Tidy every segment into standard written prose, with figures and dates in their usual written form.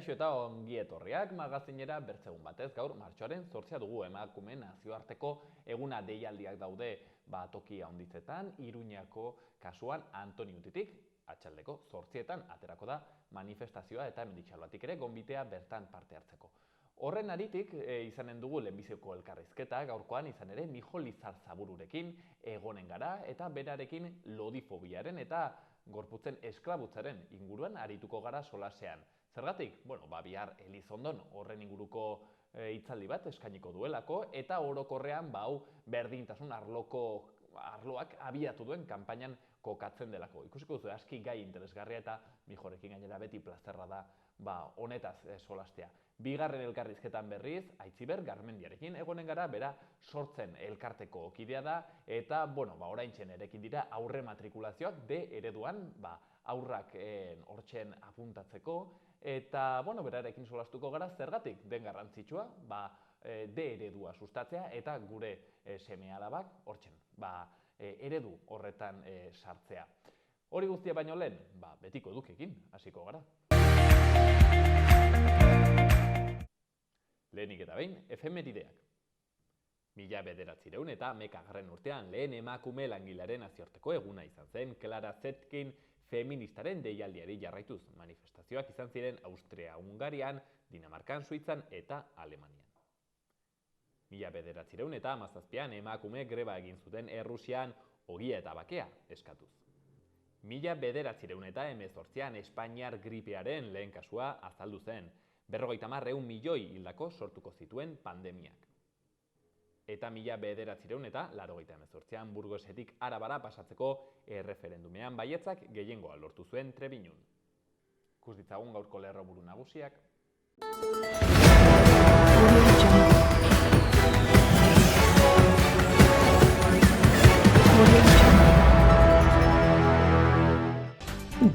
Kaixo eta ongi etorriak magazinera bertzegun batez, gaur martxoaren 8 dugu emakume nazioarteko eguna deialdiak daude toki handitzetan, Iruñako kasuan Antoniutitik, atxaldeko 8etan aterako da manifestazioa eta Menditxalbatik ere gonbitea bertan parte hartzeko. Horren aritik izanen dugu lehenbiziko elkarrizketa, gaurkoan izan ere Mijo Lizarzabururekin egonen gara eta berarekin lodifobiaren eta gorputzen esklabutzaren inguruan arituko gara solasean. Zergatik? Bihar Elizondon horren inguruko hitzaldi bat eskainiko duelako eta orokorrean berdintasun arloak abiatu duen kanpainan kokatzen delako. Ikusiko duzu aski gai interesgarria eta Mijorekin gainera beti plazerra da honetaz solastea. Bigarren elkarrizketan berriz, Aitziber Garmendiarekin egonen gara, bera sortzen elkarteko kidea da, eta oraintxe erekin dira aurre matrikulazioak D ereduan, aurrak hortzen apuntatzeko, eta berarekin solastuko gara zergatik den garrantzitsua, D eredua sustatzea eta gure seme-alabak hortzen, eredu horretan sartzea. Hori guztia baino lehen, betiko edukekin hasiko gara. Lehenik eta behin, efemerideak. 1900 eta 11. urtean lehen emakume langilaren nazioarteko eguna izan zen Clara Zetkin feministaren deialdiari jarraituz. Manifestazioak izan ziren Austria, Hungarian, Dinamarkan, Suitzan eta Alemanian. 1900 eta 17an emakume greba egin zuten Errusian ogia eta bakea eskatuz. 1900 eta 18an Espainiar gripearen lehen kasua azaldu zen. 50 milioi hildako sortuko zituen pandemiak. Eta 1900 eta 1988an Burgosetik Arabara pasatzeko erreferendumean baietzak gehiengoa lortu zuen Trebiñun. Ikus ditzagun gaurko lerroburu nagusiak.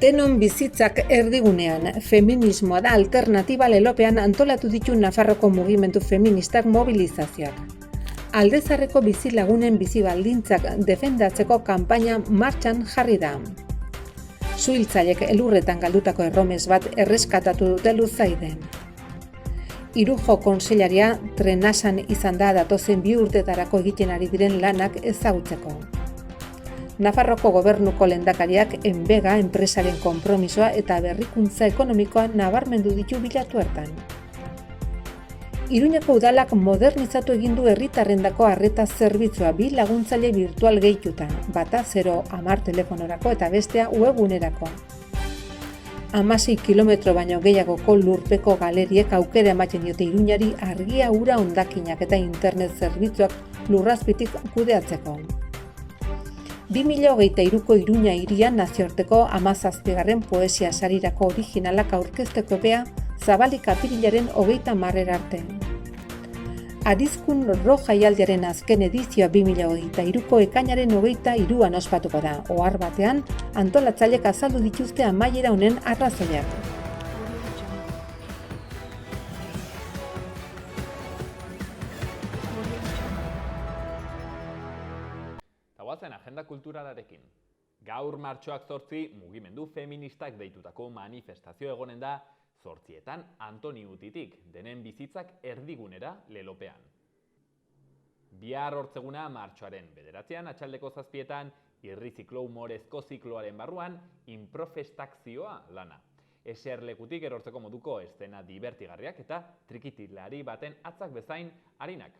Denon bizitzak erdigunean, feminismoa da alternatiba lelopean antolatu ditu Nafarroko mugimendu feministak mobilizazioak. Aldezarreko bizilagunen bizi baldintzak defendatzeko kanpaina martxan jarri da. Suhiltzaileek elurretan galdutako erromes bat erreskatatu dute Luzaiden. Irujo kontseilaria trenasan izan da datozen 2 urtetarako egiten ari diren lanak ezagutzeko. Nafarroko gobernuko lehendakariak Enbega enpresaren konpromisoa eta berrikuntza ekonomikoa nabarmendu ditu bilatu hartan. Iruñako udalak modernizatu egin du herritarrendako arreta zerbitzua 2 laguntzaile virtual gehituta, bata 010 telefonorako eta bestea webgunerako. 16 kilometro baino gehiagoko lurpeko galeriek aukera ematen diote Iruñari argia, ura, hondakinak eta internet zerbitzuak lurrazpitik kudeatzeko. 2023ko Iruña hirian nazioarteko 17. poesia sarirako originalak aurkezteko epea zabalik apirilaren 30 arte. Adizkun Ro jaialdiaren azken edizioa 2023ko ekainaren 23an ospatuko da. Ohar batean antolatzailek azaldu dituzte amaiera honen arrazoiak. Guazen agenda kulturalarekin. Gaur martxoak 8 mugimendu feministak deitutako manifestazio egonen da 8etan Antoniutitik, denen bizitzak erdigunera lelopean. Bihar hortzeguna martxoaren 9ean atxaldeko 7etan irriziklo humorezko zikloaren barruan inprofestakzioa lana. Eserlekutik erortzeko moduko eszena divertigarriak eta trikitilari baten atzak bezain harinak.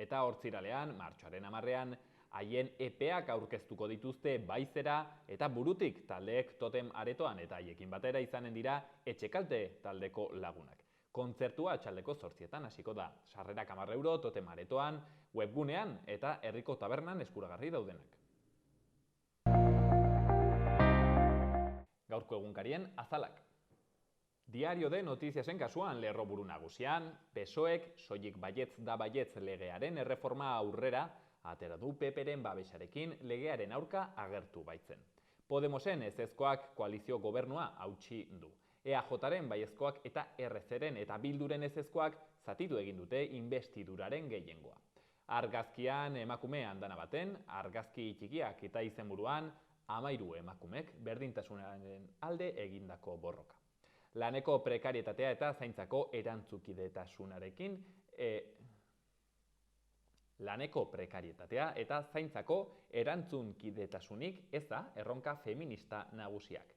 Eta hortziralean, martxoaren 10ean, haien epeak aurkeztuko dituzte Baizera eta Burutik taldeek totem aretoan eta haiekin batera izanen dira Etxekalte taldeko lagunak. Kontzertua atxaldeko 8etan hasiko da. Sarrerak 10 euro totem aretoan, webgunean eta herriko tabernan eskuragarri daudenak. Gaurko egunkarien azalak. Diario de Notiziasen kasuan lerroburu nagusian, PSOEk soilik baietz da baietz legearen erreforma aurrera atera du PPren babesarekin legearen aurka agertu baitzen. Podemosen ezezkoak koalizio gobernua hautsi du. EAJren baiezkoak eta RCren eta Bilduren ezezkoak zatitu egin dute investiduraren gehiengoa. Argazkian emakume andana baten, argazki txikiak eta izenburuan 13 emakumek berdintasunaren alde egindako borroka. Laneko prekarietatea eta zaintzako erantzukidetasunarekin ez da erronka feminista nagusiak.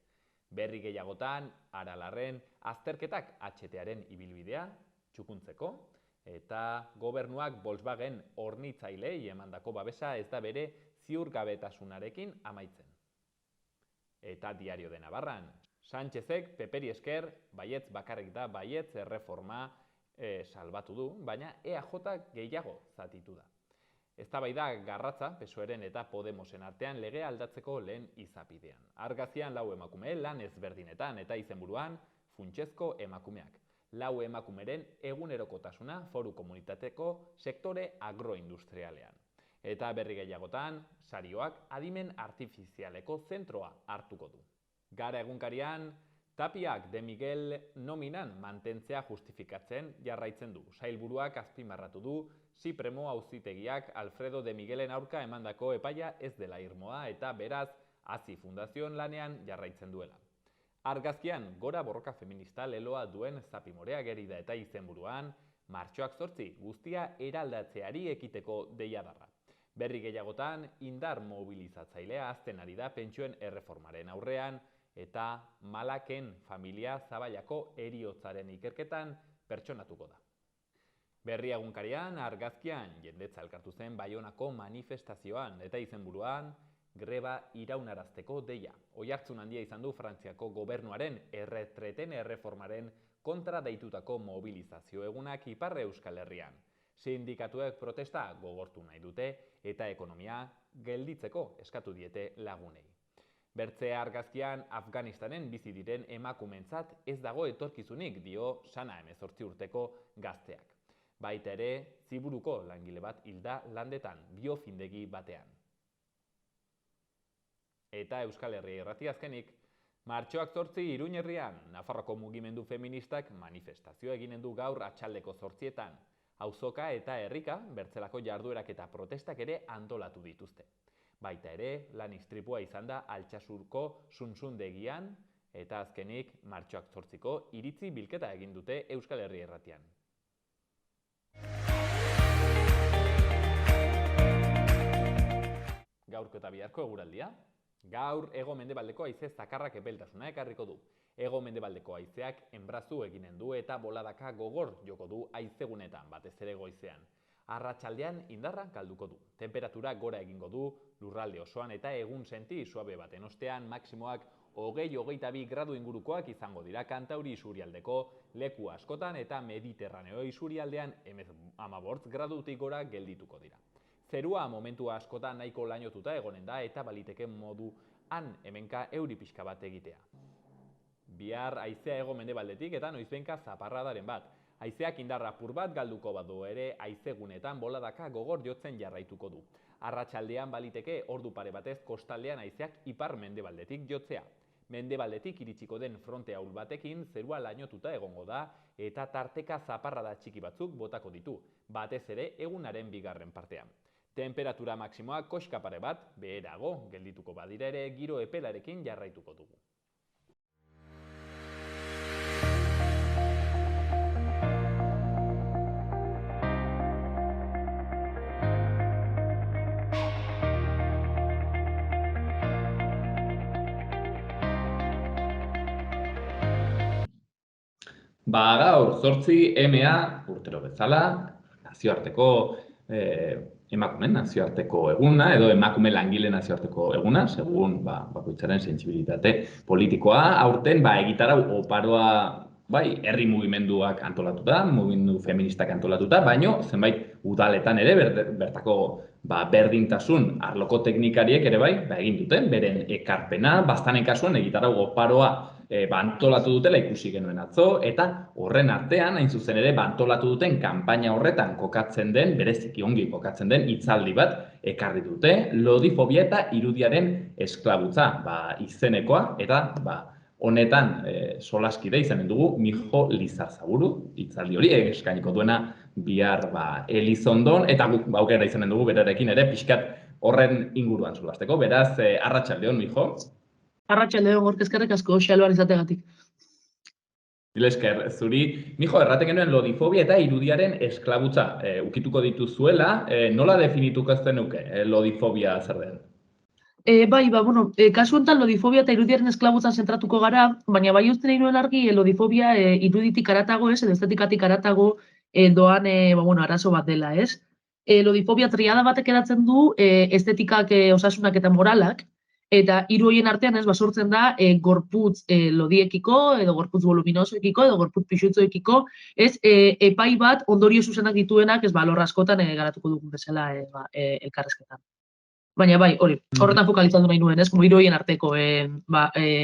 Berri gehiagotan, Aralarren azterketak HTaren ibilbidea txukuntzeko, eta gobernuak Volkswagen hornitzailei emandako babesa ez da bere ziurgabetasunarekin amaitzen. Eta Diario de Navarran, Sánchezek peperi esker baietz bakarrik da baietz erreforma salbatu du, baina EAJ gehiago zatitu da. Eztabaida garratza PSOEren eta Podemosen artean legea aldatzeko lehen izapidean. Argazkian 4 emakume lan ezberdinetan eta izenburuan funtsezko emakumeak. 4 emakumeren egunerokotasuna foru komunitateko sektore agroindustrialean. Eta berri gehiagotan, sarioak adimen artifizialeko zentroa hartuko du. Gara egunkarian, Tapiak de Miguel nominan mantentzea justifikatzen jarraitzen du. Sailburuak azpimarratu du Supremo auzitegiak Alfredo de Miguelen aurka emandako epaia ez dela irmoa eta beraz Hazi Fundazioan lanean jarraitzen duela. Argazkian gora borroka feminista leloa duen Zapimorea geri da eta izenburuan martxoak 8 guztia eraldatzeari ekiteko deiadarra. Berri gehiagotan indar mobilizatzailea azten ari da pentsioen erreformaren aurrean eta Malaken familia Zaballako heriotzaren ikerketan pertsonatuko da. Berri egunkarian argazkian jendetza elkartu zen Baionako manifestazioan eta izenburuan greba iraunarazteko deia. Oihartzun handia izan du Frantziako gobernuaren erretreten erreformaren kontra deitutako mobilizazio egunak Ipar Euskal Herrian. Sindikatuek protesta gogortu nahi dute eta ekonomia gelditzeko eskatu diete lagunei. Bertze argazkian Afganistanen bizi diren emakumeentzat ez dago etorkizunik dio Sana 18 urteko gazteak. Baita ere, Ziburuko langile bat hilda landetan, biofindegi batean. Eta Euskal Herria Irratia azkenik, martxoak 8 Iruña herrian, Nafarroko mugimendu feministak manifestazioa eginen du gaur atxaldeko 8etan. Auzoka eta herrika, bertzelako jarduerak eta protestak ere antolatu dituzte. Baita ere, lan istripua izan da Altsasurko Sunsundegian, eta azkenik, martxoak 8ko iritzi bilketa egin dute Euskal Herria Irratian. Gaurko eta biharko eguraldia. Gaur hego-mendebaldeko haize zakarrak epeltasuna ekarriko du. Hego-mendebaldeko haizeak enbrazu eginen du eta boladaka gogor joko du haizegunetan, batez ere goizean. Arratsaldean indarra galduko du. Temperatura gora egingo du lurralde osoan eta egun senti suabe baten ostean maksimoak 20-22 gradu ingurukoak izango dira Kantauri isurialdeko leku askotan eta Mediterraneo isurialdean 15 gradutik gora geldituko dira. Zerua momentu askotan nahiko lainotuta egonen da eta baliteke moduan hemenka euri pixka bat egitea. Bihar haizea hego-mendebaldetik eta noizbenka zaparradaren bat. Haizeak indarra apur bat galduko badu ere haizegunetan boladaka gogor jotzen jarraituko du. Arratsaldean baliteke ordu pare batez kostaldean haizeak ipar-mendebaldetik jotzea. Mendebaldetik iritsiko den fronte ahul batekin zerua lainotuta egongo da eta tarteka zaparrada txiki batzuk botako ditu, batez ere egunaren bigarren partean. Temperatura maksimoak koxka pare bat beherago geldituko badira ere giro epelarekin jarraituko dugu. Gaur 8 MA urtero bezala nazioarteko emakumeen nazioarteko eguna edo emakume langile nazioarteko eguna, segun bakoitzaren sentsibilitate politikoa, aurten egitarau oparoa herri mugimenduak antolatuta, mugimendu feministak antolatuta, baino zenbait udaletan ere bertako berdintasun arloko teknikariek ere egin duten, beren ekarpena, baztanen kasuan egitarau oparoa antolatu dutela ikusi genuen atzo, eta horren artean, hain zuzen ere, antolatu duten kanpaina horretan kokatzen den, bereziki ongi kokatzen den, hitzaldi bat ekarri dute, lodifobia eta irudiaren esklabutza izenekoa, eta honetan solaskide izanen dugu Mijo Lizarzaburu, hitzaldi hori eskainiko duena bihar Elizondon, eta guk aukera izanen dugu berarekin ere pixkat horren inguruan solasteko, beraz, arratsaldeon, Mijo. Arratsaldeon, Gorka, eskerrik asko xaloan izategatik. Mil esker, zuri, mijo, erraten genuen lodifobia eta irudiaren esklabutza ukituko dituzuela, nola definituko ez denuke lodifobia zer den? Bai, bueno, kasu honetan lodifobia eta irudiaren esklabutzan zentratuko gara, baina bai uste nahi nuen argi lodifobia iruditik aratago ez, edo estetikatik aratago doan arazo bat dela, ez? Lodifobia triada batek eratzen du estetikak, osasunak eta moralak, eta hiru horien artean ez sortzen da gorputz lodiekiko, edo gorputz voluminosoekiko, edo gorputz pixutzoekiko, ez epai bat ondorio zuzenak dituenak ez alor askotan garatuko dugun bezala elkarrezketan. Baina bai, horretan fokalizatu nahi nuen, ez? Como hiru horien arteko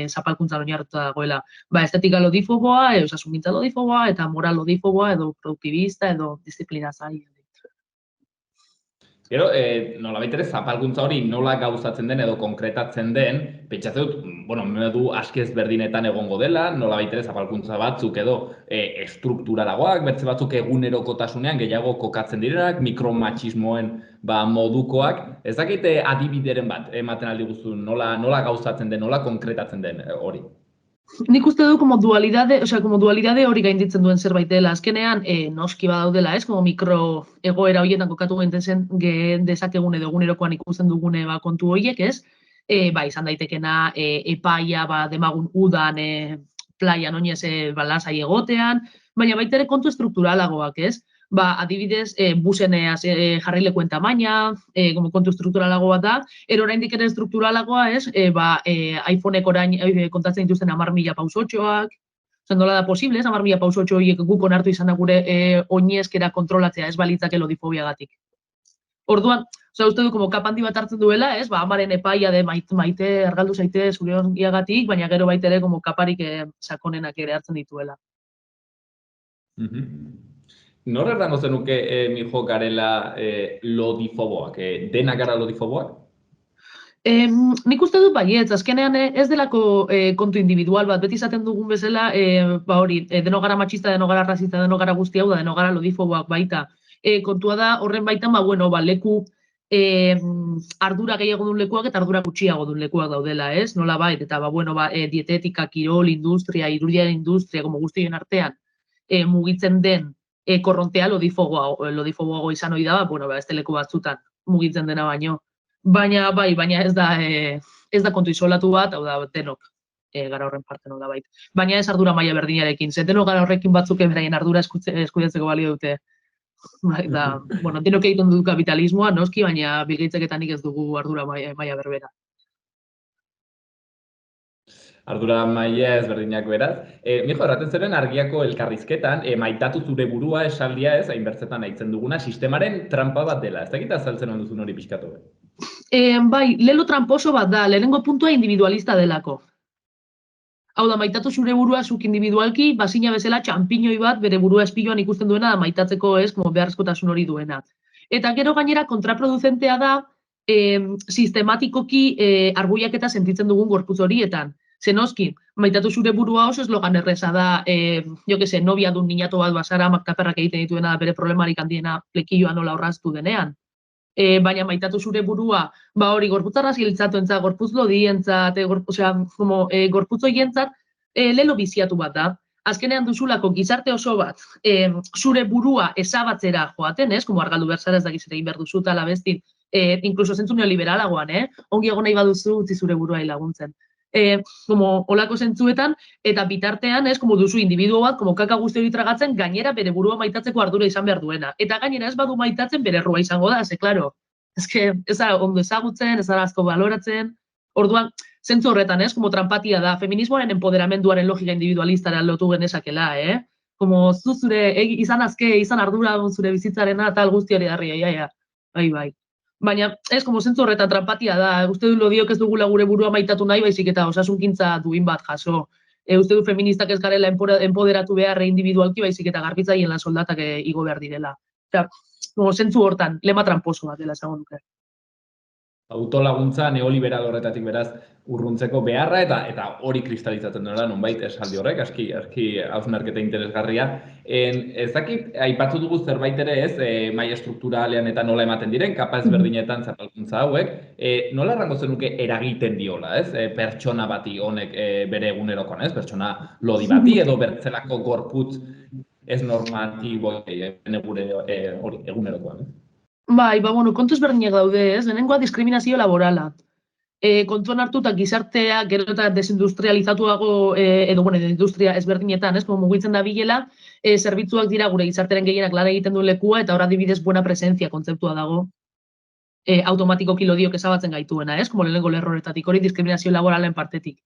zapalkuntzan oinarrituta dagoela. Estetika lodifoboa, osasungintza lodifoboa, eta moral lodifoboa, edo produktibista, edo disiplina zaila. Gero, nolabait ere zapalkuntza hori nola gauzatzen den edo konkretatzen den, pentsatzen dut, modu aski ezberdinetan egongo dela, nolabait ere zapalkuntza batzuk edo estrukturalagoak, beste batzuk egunerokotasunean gehiago kokatzen direnak, mikromatxismoen modukoak. Ez dakite adibideren bat ematen aldi guztu, nola gauzatzen den, nola konkretatzen den hori? Nik uste du como dualidade hori gainditzen duen zerbait dela. Azkenean, noski badaudela, ez? Como mikro egoera horietan kokatu dezakegun edo egunerokoan ikusten dugune kontu horiek, ez? Izan daitekena epaia demagun udan plaian oinez lasai egotean, baina baita ere kontu estrukturalagoak, ez? Adibidez, busen jarrailekuen tamaina, kontu estrukturalago bat da, oraindik ere estrukturalagoa, ez? iPhonek orain kontatzen dituzten 10.000 pausotxoak, nola da posible, 10.000 pausotxo horiek guk onartu izana gure oinezkera kontrolatzea ez balitzake lodifobiagatik. Orduan, uste du, kapandi bat hartzen duela, ez? Amaren epaia de maite, argaldu zaite zure ongiagatik, baina gero baita ere kaparik sakonenak ere hartzen dituela. Nor errango zenuke, mijo, garela lodifoboak? Denak gara lodifoboak? Nik uste dut baietz, azkenean ez delako kontu individual bat, beti izaten dugun bezala, deno gara matxista, deno gara rasista, deno gara guzti hau da, deno gara lodifoboak baita. Kontua da, horren baitan, leku ardura gehiago duen lekuak eta ardura gutxiago duen lekuak daudela, ez? Nola bait, eta dietetika, kirol, industria, irudiaren industria, guztien artean, mugitzen den korrontea lodifoboago izan hori da, beste leku batzutan mugitzen dena baino. Baina ez da kontu isolatu bat, hau da, denok gara horren parte nola bait. Baina ez ardura maila berdinarekin, denok gara horrekin batzuk beraien ardura eskudetzeko balio dute. Denok egiten du kapitalismoa, noski, baina Bill Gateseketan ez dugu ardura maila berbera. Ardura maila ezberdinak beraz. Mijo, erraten zeren argiako elkarrizketan, maitatu zure burua esaldia ez, hainbertzetan aitzen duguna, sistemaren trampa bat dela. Ez dakit azaltzen onduzun hori pixkatu? Lelo tramposo bat da, lehenengo puntua individualista delako. Hau da, maitatu zure burua zuk individualki, bazina bezala txampiñoi bat bere burua espiloan ikusten duena da maitatzeko ez, beharrezkotasun hori duena. Eta gero gainera kontraproduzentea da sistematikoki arbuiak eta sentitzen dugun gorputz horietan. Zenoski, maitatu zure burua oso eslogan erreza da, novia dun niñato bat bazara, maktaperrak egiten dituena bere problemarik handiena plekilloa nola horraztu denean. Baina maitatu zure burua, hori gorputzarra ziltzatuentzat, gorputz lodientzat, gorputz horientzat, lelo biziatu bat da. Azkenean duzulako gizarte oso bat, zure burua ezabatzera joaten, ez? Argaldu berzara ez dakiz ere egin behar duzu tala bestin, inkluso zentzu neoliberalagoan, ongi egon nahi baduzu utzi zure burua laguntzen. Olako zentzuetan, eta bitartean, duzu individuo bat, kaka guzti hori tragatzen, gainera bere burua maitatzeko ardura izan behar duena. Eta gainera ez badu maitatzen bere errua izango da, klaro. Ez da ondo ezagutzen, ez da asko baloratzen. Orduan, zentzu horretan, trampatia da, feminismoaren empoderamenduaren logika individualistara lotu genezakela, zu zure, izan azke, izan ardura zure bizitzarena, tal guzti hori darria, bai. Baina, zentzu horretan trampatia da, uste du lodiok ez dugula gure burua maitatu nahi, baizik eta osasunkintza duin bat jaso. Uste du feministak ez garela empoderatu behar individualki, baizik eta garbitzaien lan soldatak igo behar direla. Zentzu hortan, lema tramposo bat dela esango nuke. autolaguntza neoliberal horretatik beraz urruntzeko beharra eta hori kristalizatzen duela nonbait esaldi horrek, aski hausnarketa interesgarria. Ez dakit, aipatu dugu zerbait ere ez, maila strukturalean eta nola ematen diren, kapa ezberdinetan zapalkuntza hauek, nola errango zenuke eragiten diola, ez? Pertsona bati honek bere egunerokoan, ez? Pertsona lodi bati edo bertzelako gorputz ez normatibo egunerokoan. Bai, bueno, kontu ezberdinak daude, ez? Lehenengoa diskriminazio laborala. Kontuan hartuta gizartea gero eta desindustrializatuago edo industria ezberdinetan, ez? Mugitzen da bilela, zerbitzuak dira gure gizarteren gehienak lan egiten duen lekua eta hor adibidez buena presentzia kontzeptua dago. Automatikoki lodiok ezabatzen gaituena, ez? Como lehenengo lerroretatik, hori diskriminazio laboralen partetik.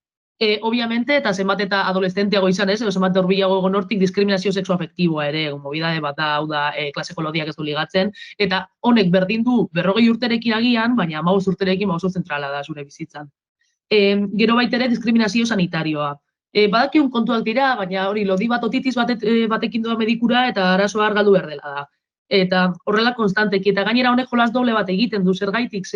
Obviamente, eta zenbat eta adolescenteago izan, ez? Edo zenbat urbilago egon hortik diskriminazio sexoafektiboa ere, mobidade bat da, hau da, klaseko lodiak ez du ligatzen, eta honek berdin du 40 urterekin agian, baina 15 urterekin oso zentrala da zure bizitzan. Gero baitere diskriminazio sanitarioa. Badakiun kontuak dira, baina hori lodi bat otitis batekin doa medikura eta arazoa argaldu behar dela da. Eta horrela konstanteki, eta gainera honek jolas doble bat egiten du, zergaitik,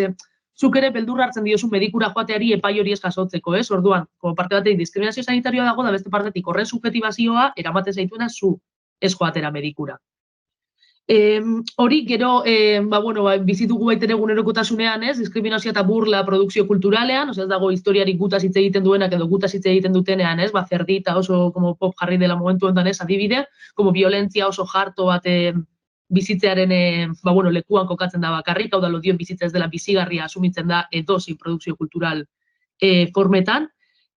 zuk ere beldur hartzen diozu medikura joateari epai hori ez jasotzeko, ez? Orduan, parte batetik diskriminazio sanitarioa dago, da beste partetik horren subjetibazioa eramaten zaituena zu ez joatera medikura. Hori, gero, bizitugu baitere egunerokotasunean, ez? Diskriminazioa eta burla produkzio kulturalean, ez dago historiarik gutaz hitz egiten duenak edo gutaz hitz egiten dutenean, ez? Zerdita oso pop jarri dela momentu honetan ez adibide, violentzia oso jarto bat bizitzearen lekuan kokatzen da bakarrik, hau da lodioen bizitza ez dela bizigarria asumitzen da edozein produkzio kultural formetan,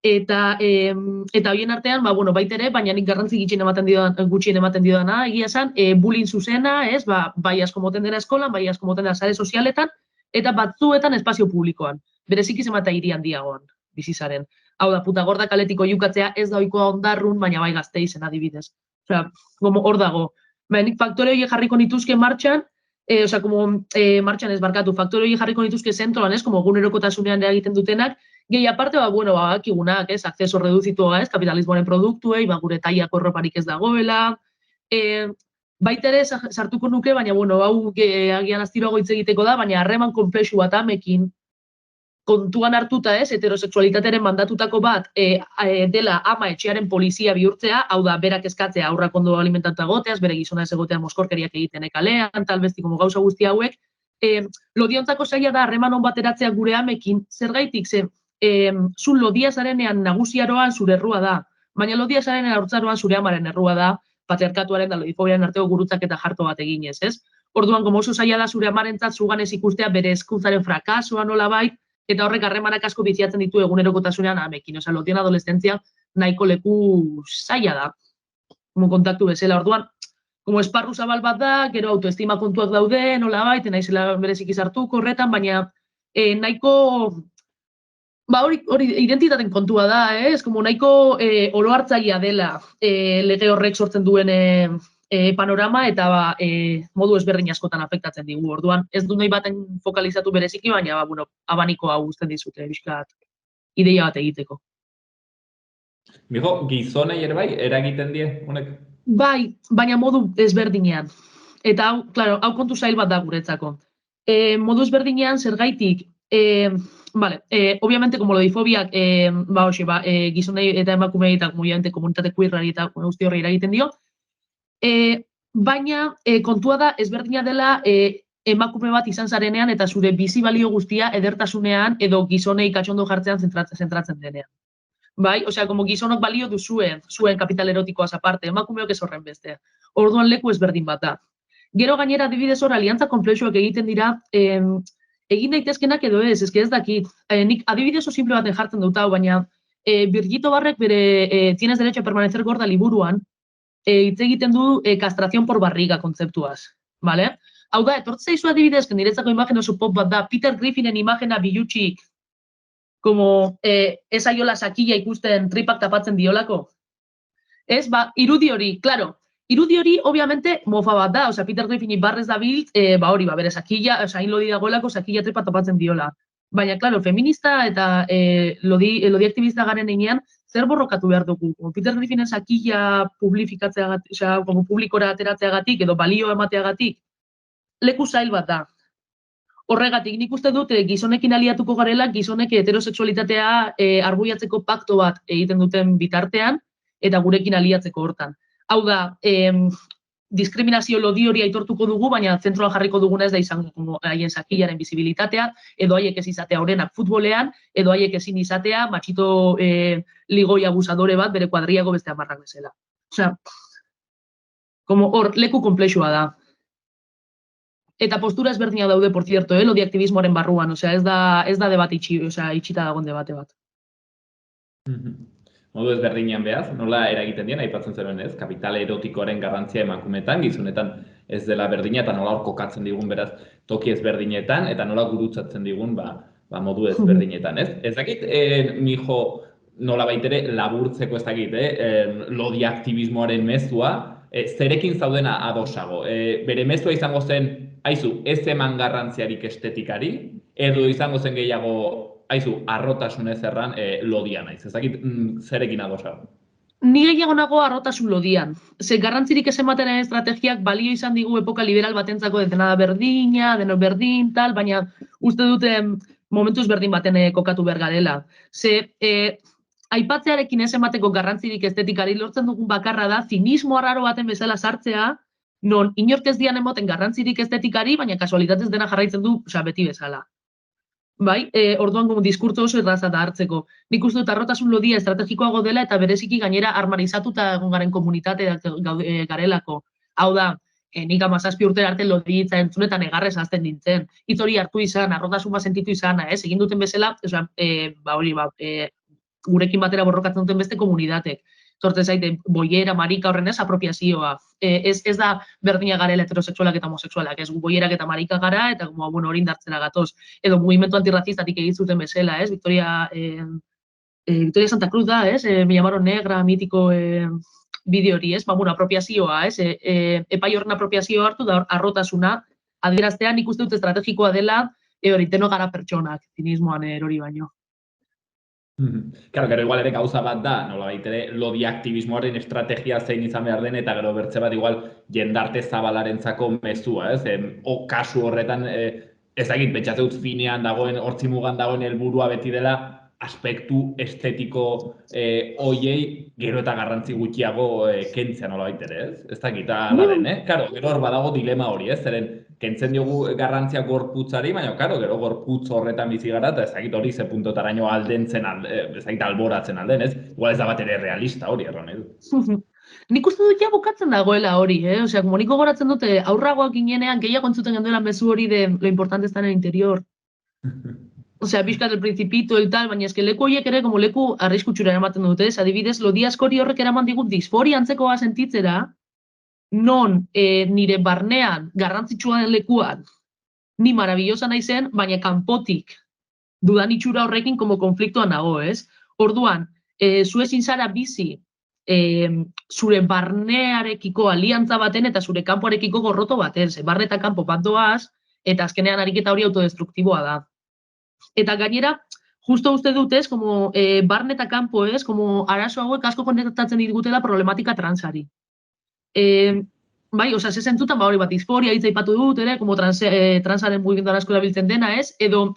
eta horien artean, baitere, baina nik garrantzi gutxien ematen didana, egia esan, bullying zuzena, ez, bai asko moten dena eskolan, bai asko moten dena sare sozialetan, eta batzuetan espazio publikoan, bereziki zenbat hiri handiagoan bizizaren. Hau da, puta gorda kaletiko jukatzea ez da ohikoa Ondarrun, baina bai Gasteizen adibidez. Osea, hor dago. Nik faktore horiek jarriko nituzke martxan, martxan ez barkatu, faktore horiek jarriko nituzke zentroan, ez, egunerokotasunean egiten dutenak, gehi aparte, bakigunak, ez, akzeso reduzitua, ez, kapitalismoaren produktuei, gure tailako erroparik ez dagoela, baitere sartuko nuke, baina, hau agian aztiroago hitz egiteko da, baina harreman konplexu bat amekin, kontuan hartuta, ez, heterosexualitatearen mandatutako bat dela ama etxearen polizia bihurtzea, hau da, berak eskatzea aurrak ondo alimentatuta egoteaz, bere gizona ez egotea moskorkeriak egiten kalean, talbezti, gauza guzti hauek, lodiontzako zaila da harreman on bateratzea gure amekin, zergaitik, zu lodia zarenean nagusiaroan zure errua da, baina lodia zarenean haurtzaroan zure amaren errua da, patriarkatuaren da lodifobiaren arteko gurutzak eta jarto bat eginez, ez? Orduan, oso zaila da zure amarentzat zuganez ikustea bere hezkuntzaren frakasoa nolabait, eta horrek harremanak asko biziatzen ditu egunerokotasunean amekin. Osea, lodien adolescentzia nahiko leku zaila da. Kontaktu bezala. Orduan, esparru zabal bat da, gero autoestima kontuak daude, nolabait, naizela bereziki sartuko horretan, baina nahiko hori identitaten kontua da, ez? Nahiko orohartzailea dela lege horrek sortzen duen panorama eta modu ezberdin askotan afektatzen digu. Orduan, ez du nahi baten fokalizatu bereziki, baina abaniko hau uzten dizute, bizkat, ideia bat egiteko. Mijo, gizonei ere bai, eragiten die, honek? Bai, baina modu ezberdinean. Eta hau kontu zail bat da guretzako. Modu ezberdinean, zergaitik, obviamente, lodifobiak, gizonei eta emakumei eta komunitate queerrari eta guzti horri eragiten dio, baina kontua da ezberdina dela emakume bat izan zarenean eta zure bizi balio guztia edertasunean edo gizonei katxondo jartzean zentratzen denean. Bai, osea, gizonok balio zuen kapital erotikoaz aparte, emakumeok ez horren beste. Orduan leku ezberdin bat da. Gero gainera adibidez hor aliantza konplexuak egiten dira, egin daitezkenak edo ez que ez dakit. Nik adibidez simple baten jartzen dut hau, baina Birgito Barrek bere Tienes derecho a permanecer gorda liburuan, hitz egiten du castración por barriga kontzeptuaz, bale? Hau da, etortzea izu adibidez, niretzako imagen oso pop bat da, Peter Griffinen imagena bilutsik, ez aiola sakila ikusten tripak tapatzen diolako. Ez, irudi hori, claro, irudi hori, obviamente, mofa bat da, osea, Peter Griffin barrez da bilt, bere sakila, osea, hain lodi dagoelako sakila tripak tapatzen diola. Baina, claro, feminista eta lodi aktivista garen einean, zer borrokatu behar dugu? Peter Griffinen sakila publifikatzeagatik, publikora ateratzeagatik edo balio emateagatik, leku zail bat da. Horregatik, nik uste dut gizonekin aliatuko garela, gizonek heterosexualitatea arbuiatzeko pakto bat egiten duten bitartean, eta gurekin aliatzeko hortan. Hau da, diskriminazio lodi hori aitortuko dugu, baina zentroan jarriko duguna ez da izango haien sakilaren bizibilitatea, edo haiek ez izatea orenak futbolean, edo haiek ezin izatea matxito ligoi abusadore bat bere kuadriago beste amarrak bezala. Osea, hor, leku konplexua da. Eta postura ezberdina daude, por cierto, lodi aktivismoaren barruan, osea, ez da debate itxita dagoen debate bat. Modu ezberdinean behaz, nola eragiten dien, aipatzen zenuen ez, kapital erotikoaren garrantzia emakumetan, gizonetan ez dela berdina, eta nola hor kokatzen digun beraz toki ezberdinetan, eta nola gurutzatzen digun modu ezberdinetan, ez? Ez dakit, mijo, nola baitere laburtzeko ez dakit, lodi aktivismoaren mezua, zerekin zaudena adosago. Bere mezua izango zen, aizu, ez eman garrantziarik estetikari, edo izango zen gehiago aizu, arrotasunez erran lodia naiz. Ez dakit zerekin adosago. Ni gehiago nago arrotasun lodian. Ze garrantzirik ez ematen estrategiak balio izan digu epoka liberal batentzako dena berdina, denok berdin, tal, baina uste dute momentuz berdin baten kokatu behar garela. Ze aipatzearekin ez emateko garrantzirik estetikari lortzen dugun bakarra da, zinismo arraro baten bezala sartzea, non inork ez dian emoten garrantzirik estetikari, baina kasualitatez dena jarraitzen du, beti bezala. Bai, orduan diskurtso oso erraza da hartzeko. Nik uste dut arrotasun lodia estrategikoago dela eta bereziki gainera armarizatuta egon garen komunitateak garelako. Hau da, nik 17 urte arte lodi hitza entzunetan egarrez hazten nintzen. Hitz hori hartu izan, arrotasun bat sentitu izana, egin duten bezala, gurekin batera borrokatzen duten beste komunitatek. Sortzen zaite, boiera, marika horren ez, apropiazioa. Ez da berdina garela heterosexualak eta homosexualak, ez boierak eta marika gara, eta hori indartzera gatoz. Edo mugimendu antirrazistatik egin zuten bezala, ez, Victoria Santa Cruz da, ez, Me llamaron negra, mitiko bideo hori, ez, apropiazioa, ez, epai horren apropiazioa hartu da arrotasuna, adieraztean ikuste dut estrategikoa dela, hori teno gara pertsonak, zinismoan hori baino. Claro, gero igual ere gauza bat da, nola baitere, lodi aktivismoaren estrategia zein izan behar den, eta gero bertze bat igual jendarte zabalarentzako mezua, ez? Kasu horretan, ez dakit, betxatzeut finean dagoen, hortzimugan dagoen helburua beti dela, aspektu estetiko hoiei gero eta garrantzi gutxiago kentzea nola baitere, ez? Ez dakit, den, Claro, gero hor badago dilema hori, ez? Zeren, kentzen diogu garrantzia gorputzari, baina, karo, gero gorputz horretan bizi gara, eta ezagit hori ze puntotaraino aldentzen, ezagit alboratzen alden, ez? Igual ez da bat ere realista hori, erran edu. Nik uste dut ja bukatzen dagoela hori, Osea, como niko goratzen dute, aurragoak ginenean, gehiago entzuten genduela mezu hori de lo importante está en el interior. Osea, bizkat el principito, el tal, baina eske leku horiek ere, como leku arriskutxura eramaten dute, ez? Adibidez, lodi askori horrek eraman digut disforia antzekoa sentitzera, non nire barnean garrantzitsua den lekuan ni maravillosa naizen, baina kanpotik dudan itxura horrekin como konfliktoan nago, ez? Orduan, zu ezin zara bizi zure barnearekiko aliantza baten eta zure kanpoarekiko gorroto baten, ze barne eta kanpo bat doaz, eta azkenean ariketa hori autodestruktiboa da. Eta gainera, justo uste dut ez, como barne eta kanpo ez, como arazo hauek asko konektatzen digutela problematika transari. Bai, osea, ze zentzutan, hori bat, disforia hitza aipatu dut, ere, como transaren mugimenduan asko erabiltzen dena, ez? Edo,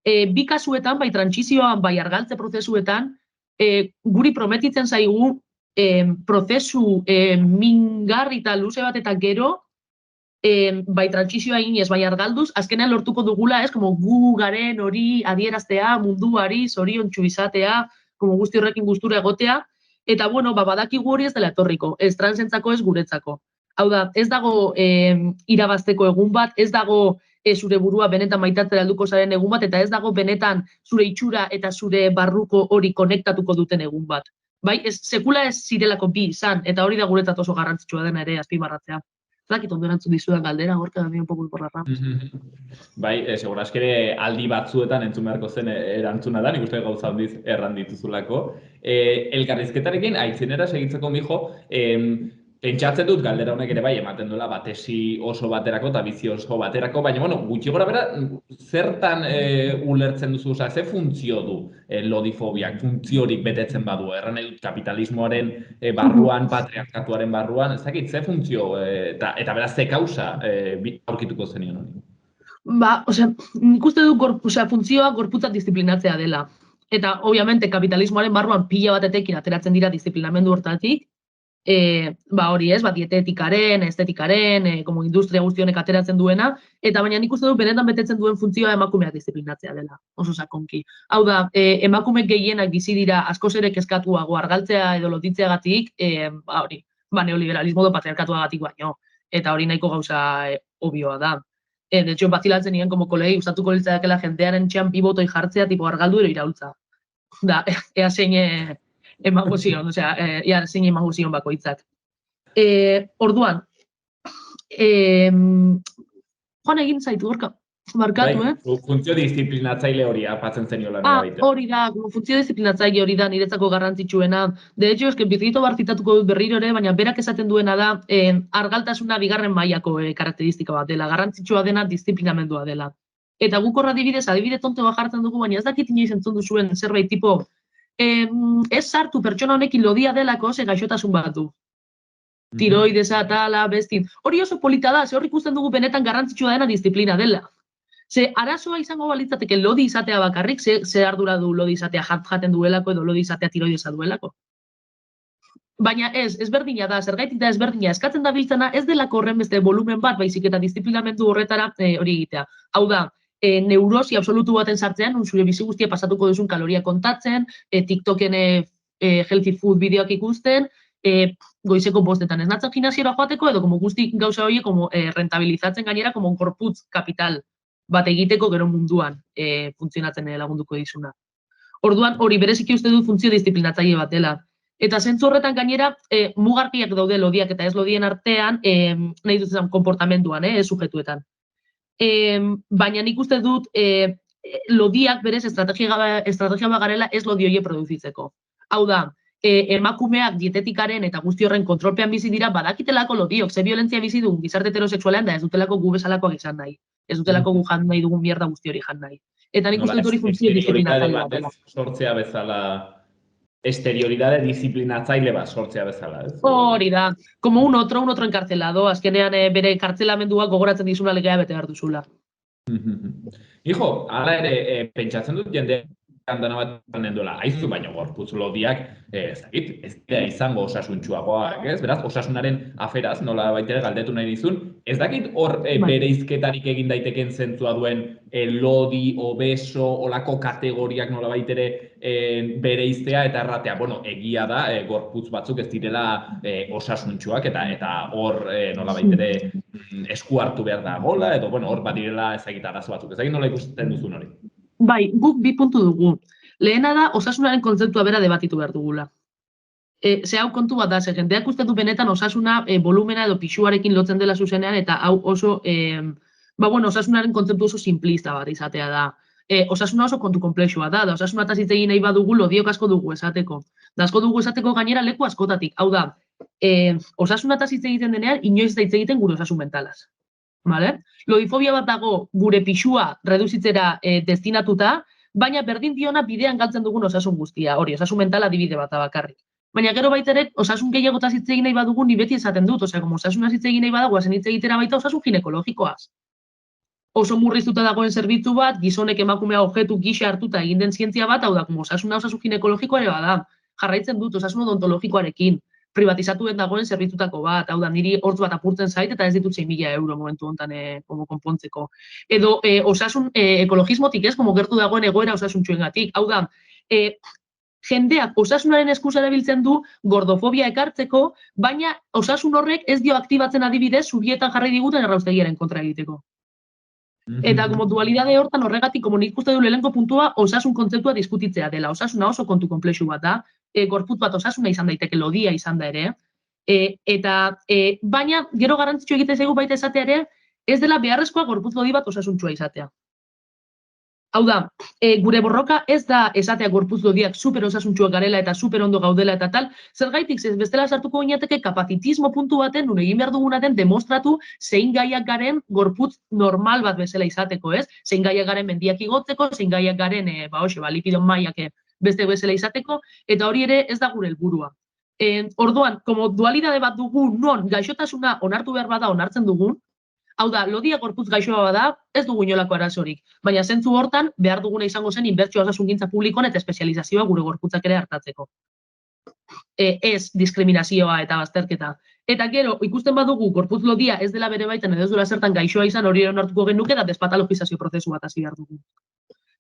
bi kasuetan, bai, trantsizioan, bai, argaltze prozesuetan, guri prometitzen zaigu prozesu mingarri eta luze bat eta gero, bai, trantsizioa eginez, bai, argalduz, azkenean lortuko dugula, ez? Como gu garen hori adieraztea, munduari, zoriontsu izatea, como guzti horrekin gustura egotea, eta, bueno, badakigu hori ez dela etorriko, ez transentzako, ez guretzako. Hau da, ez dago irabazteko egun bat, ez dago zure burua benetan maitatzera helduko zaren egun bat, eta ez dago benetan zure itxura eta zure barruko hori konektatuko duten egun bat. Bai, sekula ez zirelako bi izan, eta hori da guretzat oso garrantzitsua dena ere azpimarratzea. Zakit ondo erantzun dizudan galdera, gorka da un poco por la rama. Bai, segurazkere aldi batzuetan entzun beharko zen erantzuna da, nik uste gauza handiz erran dituzulako. Elkarrizketarekin, aitzinera segitzeko mijo, pentsatzen dut galdera honek ere bai ematen duela batesi oso baterako eta bizi oso baterako, baina bueno, gutxi gora bera zertan ulertzen duzu, oza, ze funtzio du lodifobiak, funtziorik betetzen badu, erran edut kapitalismoaren barruan, patriarkatuaren barruan, ez dakit, ze funtzio eta beraz ze kausa aurkituko zenion hori? Nik uste dut funtzioa gorputza disiplinatzea dela. Eta, obviamente, kapitalismoaren barruan pila batetekin ateratzen dira disiplinamendu hortatik, hori ez, dietetikaren, estetikaren, como industria guztionek ateratzen duena, eta baina nik uste dut benetan betetzen duen funtzioa emakumeak disiplinatzea dela, oso sakonki. Hau da, emakume gehienak bizi dira askoz ere kezkatuago argaltzea edo lotitzeagatik, neoliberalismo edo patriarkatuagatik baino, eta hori nahiko gauza obioa da. De hecho, bazilatzen nien como kolegi, gustatuko litzakela jendearen txan bibotoi jartzea, tipo argaldu ero iraultza. Da, ea zein emango zion, zein emango zion bakoitzak. Orduan, joan egin zaitu, gorka, markatu, Funtzio disiplinatzaile hori apatzen zeniola nola baita. Hori da, funtzio disiplinatzaile hori da niretzako garrantzitsuena. De hecho, Bizito bar zitatuko dut berriro ere, baina berak esaten duena da, argaltasuna bigarren mailako karakteristika bat dela, garrantzitsua dena disiplinamendua dela. Eta guk horra adibide tontoa jartzen dugu, baina ez dakit inoiz entzun duzuen zerbait tipo, ez sartu pertsona honekin lodia delako ze gaixotasun bat du. Tiroidesa, tala, bestin. Hori oso polita da, ze hor ikusten dugu benetan garrantzitsua dena disiplina dela. Ze arazoa izango balitzateke lodi izatea bakarrik, ze ardura du lodi izatea jaten duelako edo lodi izatea tiroidesa duelako. Baina ez berdina da, zergaitik da ezberdina, eskatzen da biltzena ez delako horren beste volumen bat, baizik eta disiplinamendu horretara hori egitea. Hau da, neurosi absolutu baten sartzean, zure bizi guztia pasatuko duzun kaloria kontatzen, TikToken healthy food bideoak ikusten, goizeko bostetan ez natzen gimnasiora joateko, edo guzti gauza horiek rentabilizatzen gainera gorputz kapital bat egiteko gero munduan funtzionatzen lagunduko dizuna. Orduan, hori bereziki uste du funtzio disiplinatzaile bat dela. Eta zentzu horretan gainera, mugarriak daude lodiak eta ez lodien artean, nahi dut esan konportamenduan, sujetuetan. Baina nik uste dut lodiak berez estrategia bagarela ez lodi horiek produzitzeko. Hau da, emakumeak dietetikaren eta guzti horren kontrolpean bizi dira badakitelako lodiok, ze violentzia bizi dugun gizarte heterosexualean da ez dutelako gu bezalakoak izan nahi. Ez dutelako gu jan nahi dugun mierda guzti hori jan nahi. Eta nik uste dut hori funtzio disiplinatzaile bat dela. Sortzea bezala, exterioridade disiplinatzaile bat sortzea bezala. Hori da, como un otro enkarcelado, azkenean bere kartzelamendua gogoratzen dizuna legea bete behar duzula. Hijo, hala ere, pentsatzen dut jende kandana bat zanen duela, aizu baino gorputz lodiak, ez dira izango osasuntxuagoak, ez? Beraz, osasunaren aferaz, nola baitere galdetu nahi dizun, ez dakit hor bereizketarik egin daiteken zentzua duen lodi, obeso, olako kategoriak nola baitere bereiztea eta erratea. Bueno, egia da, gorputz batzuk ez direla osasuntxuak eta hor nola baitere esku hartu behar da gola, edo hor bat direla ezagit arazo batzuk. Ez dakit nola ikusten duzun hori? Bai, guk bi puntu dugu. Lehena da, osasunaren kontzeptua bera debatitu behar dugula. Ze hau kontu bat da, ze jendeak uste du benetan osasuna volumena edo pixuarekin lotzen dela zuzenean, eta hau oso, osasunaren kontzeptu oso simplista bat izatea da. Osasuna oso kontu komplexua da, osasuna eta hitz egin nahi badugu lodiok asko dugu esateko. Da asko dugu esateko gainera leku askotatik. Hau da, osasuna eta hitz egiten denean, inoiz da hitz egiten gure osasun mentalaz. Lodifobia bat dago gure pixua reduzitzera destinatuta, baina berdin diona bidean galtzen dugun osasun guztia, hori, osasun mentala adibide bat bakarrik. Baina gero baiteret, osasun gehiagotaz hitz egin nahi badugu ni beti esaten dut, osasunaz hitz egin nahi badago, azen hitz egitera baita osasun ginekologikoaz. Oso murriztuta dagoen zerbitzu bat, gizonek emakumea objektu gisa hartuta egin den zientzia bat, hau da, osasuna osasun ginekologikoa ere bada, jarraitzen dut osasun odontologikoarekin, privatizatuen dagoen zerbitzutako bat, hau da, niri hortz bat apurtzen zait, eta ez ditut 6.000 euro momentu honetan konpontzeko. Edo osasun ekologismotik ez, gertu dagoen egoera osasuntxuengatik. Hau da, jendeak osasunaren eskuz erabiltzen du gordofobia ekartzeko, baina osasun horrek ez dio aktibatzen adibidez zubietan jarri diguten erraustegiaren kontra egiteko. Eta dualidade hortan horregatik, nik uste du lehenko puntua, osasun kontzeptua diskutitzea dela. Osasuna oso kontu komplexu bat da, gorputz bat osasuna izan daiteke, lodia izan da ere, baina gero garrantzitsu egiten zaigu baita esatea ere, ez dela beharrezkoa gorputz lodi bat osasuntxua izatea. Hau da, gure borroka ez da esatea gorputz lodiak super osasuntxuak garela eta super ondo gaudela eta tal, zergaitik bestela sartuko gineateke kapazitismo puntu baten, nun egin behar duguna den demostratu zein gaiak garen gorputz normal bat bezala izateko, ez? Zein gaiak garen mendiak igotzeko, zein gaiak garen, lipidon maiak beste bezala izateko, eta hori ere ez da gure helburua. Orduan, dualidade bat dugu non gaixotasuna onartu behar bada onartzen dugun, Hau da, lodia gorputz gaixoa bada, ez dugu inolako arazorik. Baina zentzu hortan, behar duguna izango zen inbertsioa osasungintza publikoan eta espezializazioa gure gorputzak ere hartatzeko. Ez diskriminazioa eta bazterketa. Eta gero, ikusten badugu gorputz lodia ez dela bere baitan edo ez duela zertan gaixoa izan hori onartuko genuke da despatologizazio prozesu bat hasi behar dugu.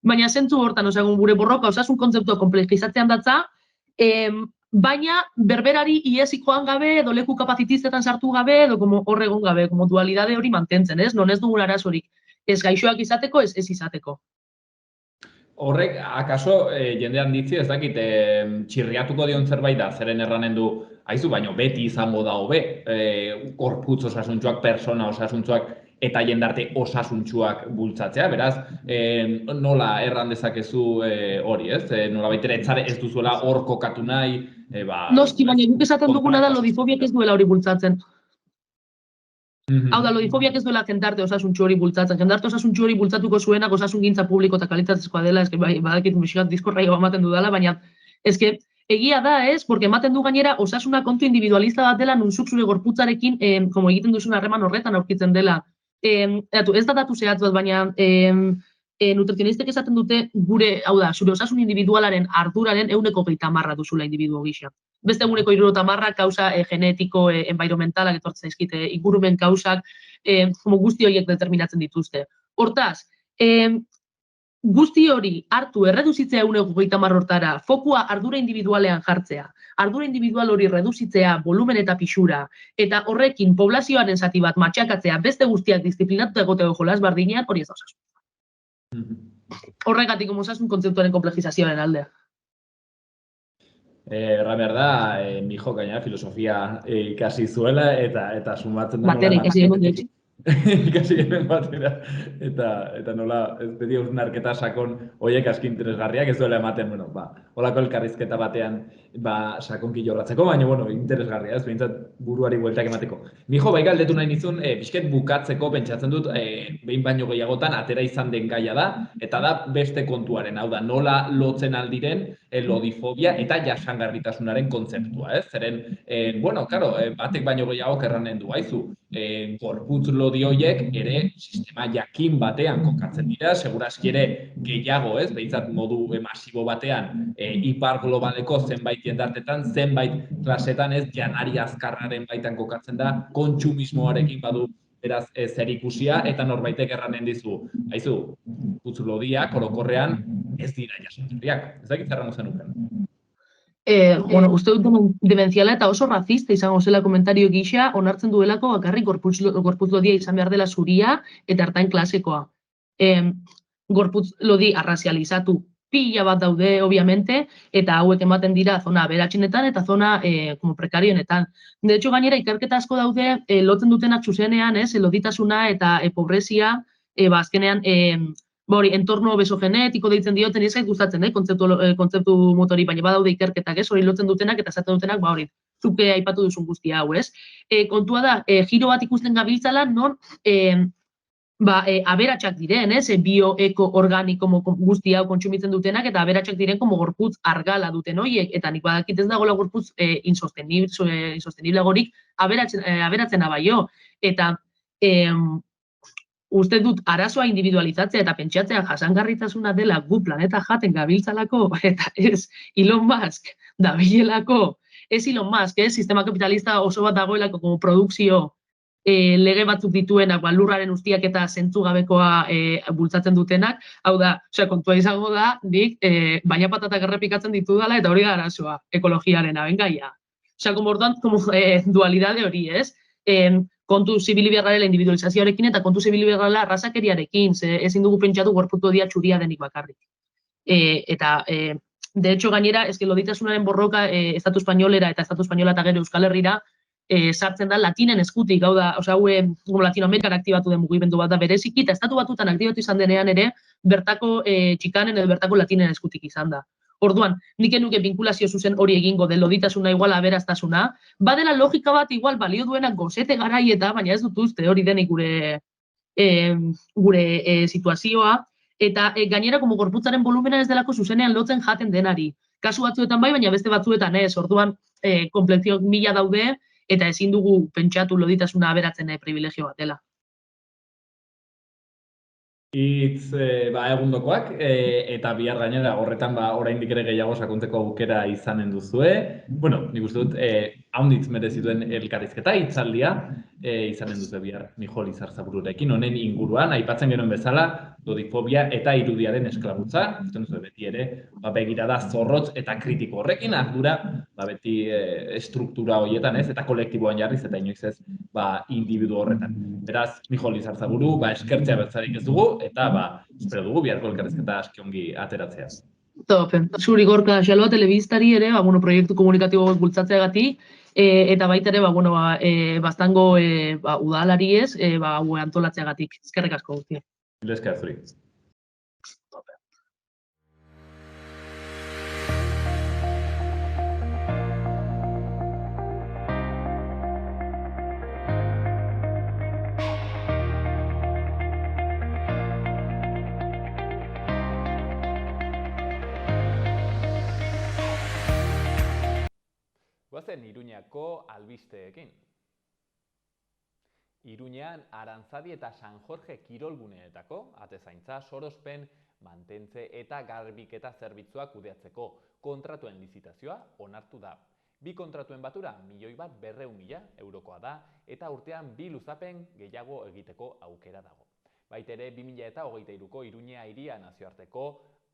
Baina zentzu hortan, gure borroka osasun kontzeptua komplexizatzean datza, baina berberari iesik joan gabe, edo leku kapazitistetan sartu gabe, edo hor egon gabe, dualidade hori mantentzen, ez? Non ez dugun arazorik, ez gaixoak izateko, ez izateko. Horrek, akaso, jendean ditzi, ez dakit, txirriatuko dion zerbait da, zeren erranen du, haizu, baino beti izango da hobe, gorputz osasuntxuak, persona osasuntxuak, eta jendarte osasuntxuak bultzatzea, beraz, nola erran dezakezu hori, ez? Nola baitera ez duzuela hor kokatu nahi, Noski, baina guk esaten duguna da lodifobiak ez duela hori bultzatzen. Hau da, lodifobiak ez duela jendarte osasuntxu hori bultzatzen. Jendarte osasuntxu hori bultzatuko zuenak osasungintza publiko eta kalitatezkoa dela, eske badakit mexikak diskorraio ematen dudala, baina eske egia da, ez? Porque ematen du gainera osasuna kontu individualista bat dela, nunzuk zure gorputzarekin, como egiten duzun harreman horretan aurkitzen dela. Ez da datu zehatz bat, baina nutrizionistek esaten dute gure, hau da, zure osasun individualaren arduraren 130% duzula individuo gisa. Beste 70% kausa genetiko, environmentalak etortzen zaizkite, ingurumen kausak, guzti horiek determinatzen dituzte. Hortaz, guzti hori hartu erreduzitzea 130% hortara, fokua ardura individualean jartzea, ardura individual hori reduzitzea, volumen eta pixura, eta horrekin poblazioaren zati bat matxakatzea, beste guztiak disiplinatu egoteko jolas bardinean, hori ez da osasun. Horregatik osasun kontzeptuaren komplexizazioaren aldea. Erran behar da, mi jo gaina filosofia ikasi zuela eta sumatzen da... Batera ikasi egon dut. Ikasi genuen batera. Eta nola, beti hausnarketa sakon horiek aski interesgarriak, ez duela ematen, holako elkarrizketa batean sakonki jorratzeko, baina, interesgarria, ez behintzat buruari bueltak emateko. Mijo, bai galdetu nahi nizun, pixket bukatzeko pentsatzen dut, behin baino gehiagotan atera izan den gaia da, eta da beste kontuaren, hau da, nola lotzen aldiren lodifobia eta jasangarritasunaren kontzeptua, ez? Zeren, claro, batek baino gehiago erranen du, haizu, gorputz lodi horiek ere sistema jakin batean kokatzen dira, segurazki ere gehiago, ez? Behintzat modu masibo batean, ipar globaleko zenbait jendartetan, zenbait klasetan, ez? Janari azkarraren baitan kokatzen da, kontsumismoarekin badu beraz zerikusia, eta norbaitek erranen dizu, haizu, gorputz lodiak orokorrean ez dira jasangarriak. Ez dakit zerrango zenuken. Uste dut dementziala eta oso razista izango zela komentario gisa, onartzen duelako bakarrik gorputz lodia izan behar dela zuria eta hartain klasekoa. Gorputz lodi arrazializatu pila bat daude, obviamente, eta hauek ematen dira zona aberatsenetan eta zona prekarioenetan. De hecho, gainera, ikerketa asko daude lotzen dutenak zuzenean, loditasuna eta pobrezia, azkenean, entorno obesogenetiko deitzen dioten, ez gustatzen, kontzeptu motori, baina badaude ikerketak, hori lotzen dutenak eta esaten dutenak, zuke aipatu duzun guztia hau, ez? Kontua da, giro bat ikusten gabiltzala, non aberatsak diren, bio, eko, organiko guzti hau kontsumitzen dutenak, eta aberatsak diren gorputz argala duten horiek, eta nik badakit ez dagoela gorputz insostenible gorik aberatzena baio. Eta uste dut arazoa individualizatzea eta pentsatzea jasangarritasuna dela gu planeta jaten gabiltzalako, eta ez Elon Musk dabilelako, ez Elon Musk, sistema kapitalista oso bat dagoelako produkzio lege batzuk dituenak, lurraren ustiak eta zentzu gabekoa bultzatzen dutenak, hau da, kontua izango da, nik baina patatak errepikatzen ditudala eta hori da arazoa, ekologiarena, bengaia. Orduan, dualidade hori, ez? Kontu zibiliberrala individualizazioarekin eta kontu zibiliberrala arrazakeriarekin, ezin dugu pentsatu gorputz lodia txuria denik bakarrik. Eta, de hecho, gainera, loditasunaren borroka estatu espainolera eta estatu espainola eta gero Euskal Herrira sartzen da latinen eskutik, hau da, Latinoamerikan aktibatu den mugimendu bat da bereziki, eta estatu batutan aktibatu izan denean ere, bertako txikanen edo bertako latinen eskutik izan da. Orduan, nik enuke vinkulazio zuzen hori egingo den loditasuna igual aberastasuna, badela logika bat igual balio duenak gozete garaieta, baina ez dut uste hori denik gure situazioa, eta gainera gorputzaren volumena ez delako zuzenean lotzen jaten denari. Kasu batzuetan bai, baina beste batzuetan ez, orduan konplexio mila daude, eta ezin dugu pentsatu loditasuna aberatzen privilegio bat dela. Hitz egundokoak, eta bihar gainera horretan oraindik ere gehiago sakontzeko aukera izanen duzue. Bueno, nik uste dut, haunditz merezi duen elkarrizketa, hitzaldia, izanen duzue bihar Mijol Izarzabururekin, honen inguruan, aipatzen genuen bezala, dodifobia eta irudiaren esklabutza, uste duzue beti ere, begirada zorrotz eta kritiko horrekin, ardura, beti estruktura horietan, ez, eta kolektiboan jarriz, eta inoiz ez, individu horretan. Beraz, Mijol Izarzaburu, eskertzea bertzarik ez dugu, eta espero dugu biharko elkarrizketa aski ongi ateratzea. Tope. Zuri Gorka Xaloa telebistari ere, proiektu komunikatibo bultzatzeagatik, eta baita ere, Baztango udalari ez, hau antolatzeagatik. Eskerrik asko guztia. Mila esker zuri. Goazen Iruñako albisteekin. Iruñean Arantzadi eta San Jorge kirolguneetako atezaintza, sorospen, mantentze eta garbiketa zerbitzuak kudeatzeko kontratuen lizitazioa onartu da. Bi kontratuen batura 1.200.000 eurokoa da eta urtean 2 luzapen gehiago egiteko aukera dago. Baitere 2023ko Iruñea hiria nazioarteko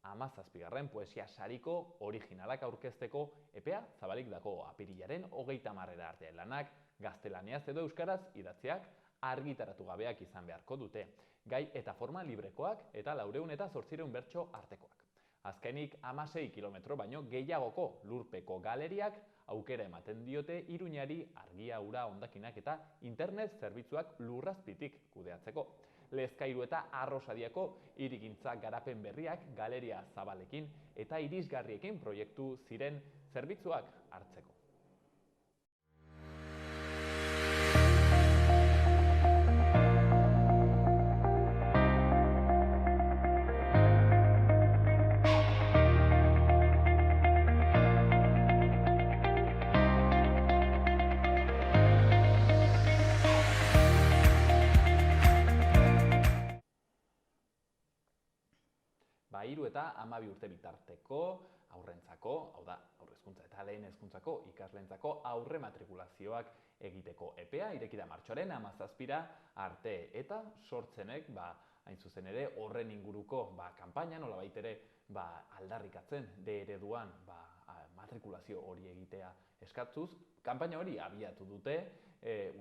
17. poesia sariko originalak aurkezteko epea zabalik dago apirilaren 30 arte. Lanak gaztelaniaz edo euskaraz idatziak argitaratu gabeak izan beharko dute. Gai eta forma librekoak eta 400 eta 800 bertso artekoak. Azkenik 16 kilometro baino gehiagoko lurpeko galeriak aukera ematen diote Iruñari argia, ura, hondakinak eta internet zerbitzuak lurrazpitik kudeatzeko. Lezkairu eta Arrosadiako hirigintza garapen berriak galeria zabalekin eta irisgarriekin proiektu ziren zerbitzuak hartzeko. Hiru eta 12 urte bitarteko haurrentzako, hau da, haurrezkuntza eta lehen hezkuntzako ikasleentzako aurre matrikulazioak egiteko epea ireki da martxoaren 17 arte eta sortzenek, hain zuzen ere, horren inguruko kanpaina, nolabait ere aldarrikatzen ereduan matrikulazio hori egitea eskatzuz, kanpaina hori abiatu dute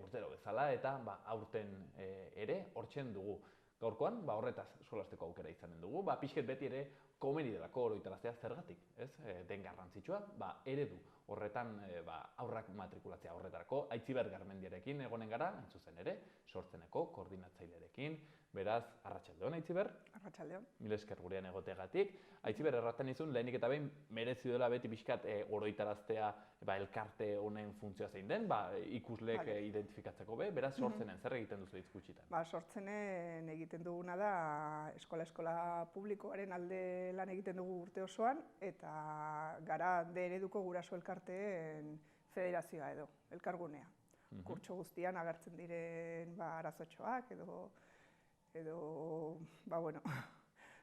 urtero bezala eta aurten ere hortzen dugu. Gaurkoan, horretaz solasteko aukera izanen dugu, pixket beti ere komeni delako oroitaraztea zergatik, den garrantzitsua, eredu horretan aurrak matrikulatzea horretarako, Aitziber Garmendiarekin egonen gara, hain zuzen ere, sortzeneko koordinatzailearekin, beraz, arratsaldeon Aitziber. Arratsaldeon. Mila esker gurean egoteagatik. Aitziber, erraten izun, lehenik eta behin merezi dela beti pixkat oroitaraztea elkarte honen funtzioa zein den, ikusleek identifikatzeko beraz, sortzenen, zer egiten duzu hitz gutxitan? Sortzenen egiten duguna da eskola publikoaren alde lan egiten dugu urte osoan, eta gara ereduko guraso elkarteen federazioa edo, elkargunea. Kurtso guztian agertzen diren arazotxoak edo,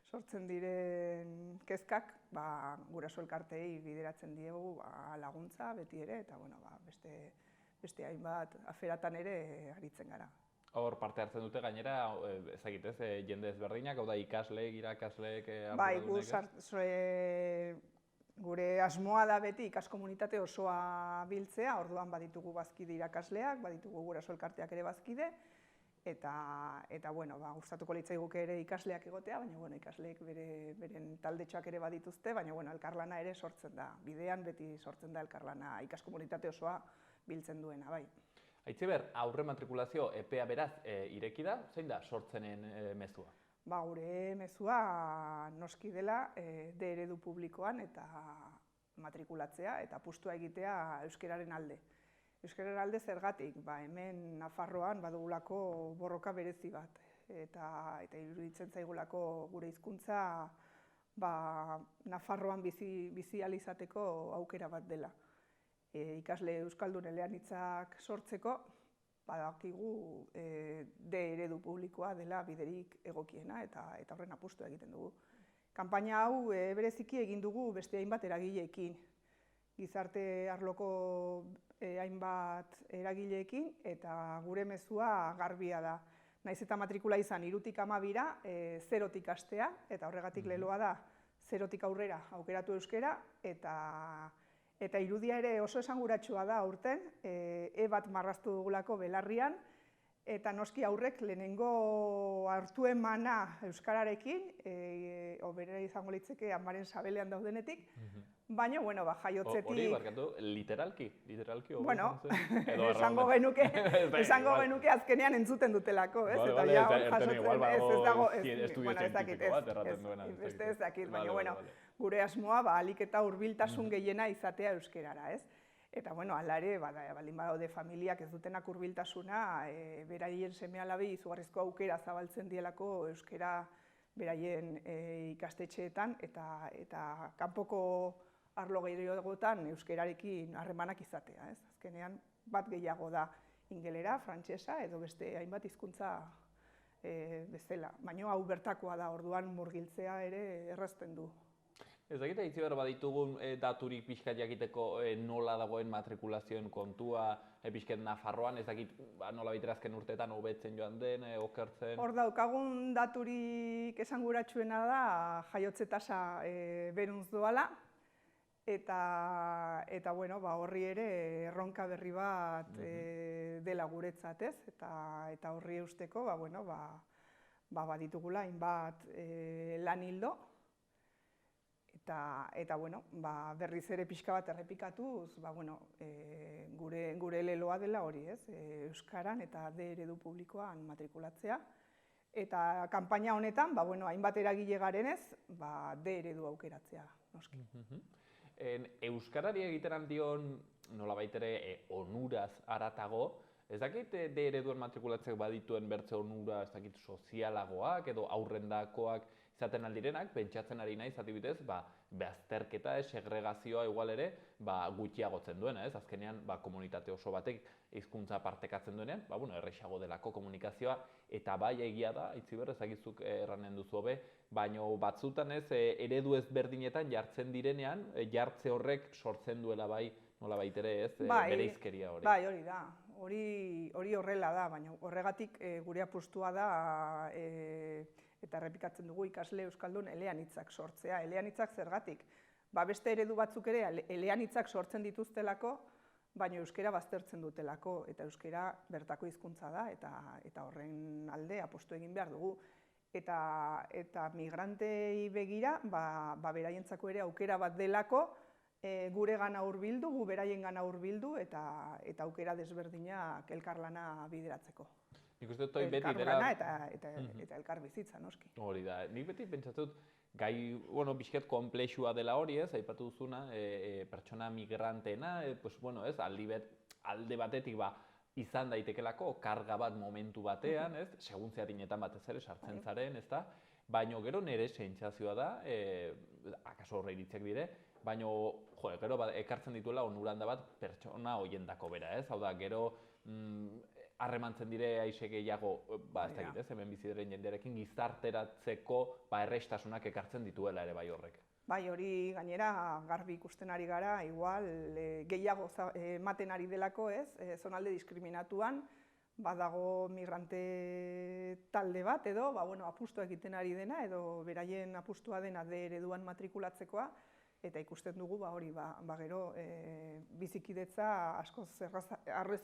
sortzen diren kezkak, guraso elkarteei bideratzen diegu laguntza beti ere, eta beste hainbat aferatan ere aritzen gara. Hor parte hartzen dute gainera, ezagitez, jende ezberdinak, hau da ikasleek, irakasleek gure asmoa da beti ikaskomunitate osoa biltzea, orduan baditugu bazkide irakasleak, baditugu guraso elkarteak ere bazkide, eta gustatuko litzaiguke ere ikasleak egotea, baina ikasleek beren taldetxoak ere badituzte, baina elkarlana ere sortzen da. Bidean beti sortzen da elkarlana ikaskomunitate osoa biltzen duena, bai. Aitziber, aurre matrikulazio epea beraz ireki da, zein da sortzenen mezua? Gure mezua noski dela eredu publikoan eta matrikulatzea eta apustua egitea euskararen alde. Euskararen alde zergatik, hemen Nafarroan badugulako borroka berezi bat eta iruditzen zaigulako gure hizkuntza Nafarroan bizi ahal izateko aukera bat dela. Ikasle euskaldun eleanitzak sortzeko, badakigu D eredu publikoa dela biderik egokiena eta horren apustua egiten dugu. Kanpaina hau bereziki egin dugu beste hainbat eragileekin, gizarte arloko hainbat eragileekin, eta gure mezua garbia da. Naiz eta matrikula izan 3tik 12ra, 0tik hastea, eta horregatik leloa da 0tik aurrera aukeratu euskera, eta irudia ere oso esanguratsua da aurten, bat marraztu dugulako belarrian, eta noski aurrek lehenengo hartu emana euskararekin, obera izango litzeke amaren sabelean daudenetik, baina, jaiotzetik... Hori, barkatu, literalki? Bueno, esango genuke azkenean entzuten dutelako, ez? Eta ja, ez dakit, baina, gure asmoa, alik eta hurbiltasun gehiena izatea euskerara, ez? Eta, hala ere, baldin badaude familiak ez dutenak hurbiltasuna, beraien seme-alabei izugarrizko aukera zabaltzen dielako euskera beraien ikastetxeetan, eta kanpoko arlo gehiagotan euskerarekin harremanak izatea, ez? Azkenean bat gehiago da ingelera, frantsesa edo beste hainbat hizkuntza bezala. Baina hau bertakoa da, orduan murgiltzea ere errazten du. Ez dakit, Itziber, baditugun daturik pixkat jakiteko nola dagoen matrikulazioen kontua pixkat Nafarroan, ez dakit nola baitera azken urteetan hobetzen joan den, okertzen? Hor daukagun daturik esanguratsuena da jaiotze tasa beruntz doala, eta horri ere erronka berri bat dela guretzat, ez? Eta horri eusteko, baditugula hainbat lan hildo, eta berriz ere pixka bat errepikatuz, gure leloa dela hori, ez? Euskaran eta D eredu publikoan matrikulatzea. Eta kanpaina honetan, hainbat eragile garenez, D eredu aukeratzea, noski. Euskarari egiten dion, nolabait ere, onuraz haratago, ez dakit D ereduan matrikulatzeak badituen bertze onura, ez dakit sozialagoak edo aurrendakoak izaten aldirenak, pentsatzen ari naiz, adibidez, bazterketa, segregazioa igual ere, gutxiagotzen duena, ez? Azkenean, komunitate oso batek hizkuntza partekatzen duenean, errexago delako komunikazioa, eta bai egia da, Itziber, ezagizuk erranen duzu hobe, baina batzutan ez, eredu ezberdinetan jartzen direnean, jartze horrek sortzen duela nolabait ere ez, bereizkeria hori. Bai, hori da. Hori horrela da, baina horregatik gure apustua da, eta errepikatzen dugu ikasle euskaldun eleanitzak sortzea. Eleanitzak zergatik? Beste eredu batzuk ere eleanitzak sortzen dituztelako, baina euskera baztertzen dutelako, eta euskera bertako hizkuntza da, eta horren alde apostu egin behar dugu. Eta migrantei begira, beraientzako ere aukera bat delako, gure gana hurbildu, gu beraien gana hurbildu, eta aukera desberdinak elkarlana bideratzeko. Nik uste dut beti dela... Eta elkar bizitza, noski. Hori da, nik beti pentsatut gai, pixket konplexua dela hori, ez, aipatu duzuna, pertsona migranteena, alde batetik izan daitekelako karga bat momentu batean, ez, segun zeatinetan batez ere sartzen zaren, ez da, baina gero nire sentsazioa da, akaso horre iritziak dire, baina gero ekartzen dituela onuranda bat pertsona hoiendako bera, ez, hau da, gero harremantzen dire aixe gehiago, ez dakit, ez, hemen bizi diren jendearekin gizarteratzeko errestasunak ekartzen dituela ere bai horrek. Bai, hori gainera garbi ikusten ari gara, igual gehiago ematen ari delako, ez, zonalde diskriminatuan, badago migrante talde bat edo, apustua egiten ari dena, edo beraien apustua dena D ereduan matrikulatzekoa, eta ikusten dugu, hori, gero bizikidetza askoz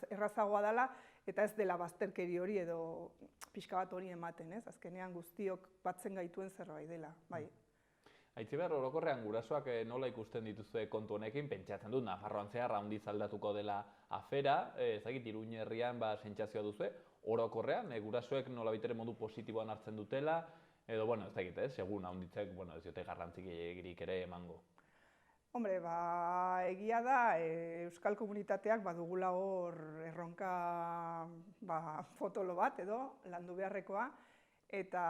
errazagoa dela, eta ez dela bazterkeri hori edo pixka bat hori ematen, ez? Azkenean guztiok batzen gaituen zerbait dela, bai. Aitziber, orokorrean gurasoak nola ikusten dituzue kontu honekin, pentsatzen dut, Nafarroan zehar handiz aldatuko dela afera, ezagit, Iruña herrian sentsazioa duzue, orokorrean gurasoek nola baitere modu positiboan hartzen dutela, edo, ez dakit, segun handitzek, ez diote garrantzik egirik ere emango. Hombre, egia da, euskal komunitateak badugula hor erronka fotolo bat edo landu beharrekoa, eta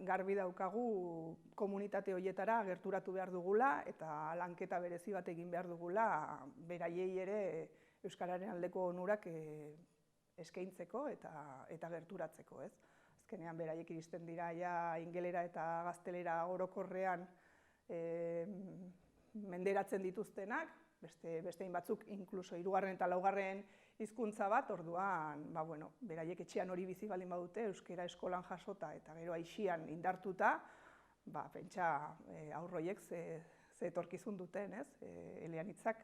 garbi daukagu komunitate horietara gerturatu behar dugula, eta lanketa berezi bat egin behar dugula, beraiei ere euskararen aldeko onurak eskaintzeko eta gerturatzeko, ez? Azkenean beraiek iristen dira ja ingelera eta gaztelera orokorrean menderatzen dituztenak, beste batzuk inkluso 3. eta 4. hizkuntza bat, orduan, beraiek etxean hori bizi baldin badute, euskera eskolan jasota eta gero aixian indartuta, pentsa aurroiek ze etorkizun duten, ez? Eleanitzak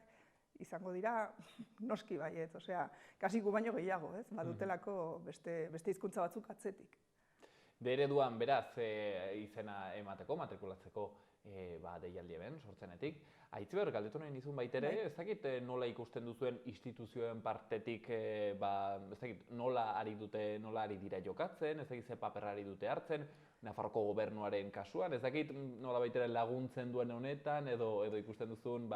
izango dira noski baiet, osea, kasi gu baino gehiago, ez? Badutelako beste hizkuntza batzuk atzetik. Ereduan, beraz, izena emateko, matrikulatzeko deialdi hemen, sortzenetik. Aitziber, galdetu nahi nizun baitere, ez dakit nola ikusten duzuen instituzioen partetik, ez dakit nola ari dira jokatzen, ez dakit ze paper ari dute hartzen, Nafarroko gobernuaren kasuan, ez dakit nola baitere laguntzen duen honetan, edo ikusten duzun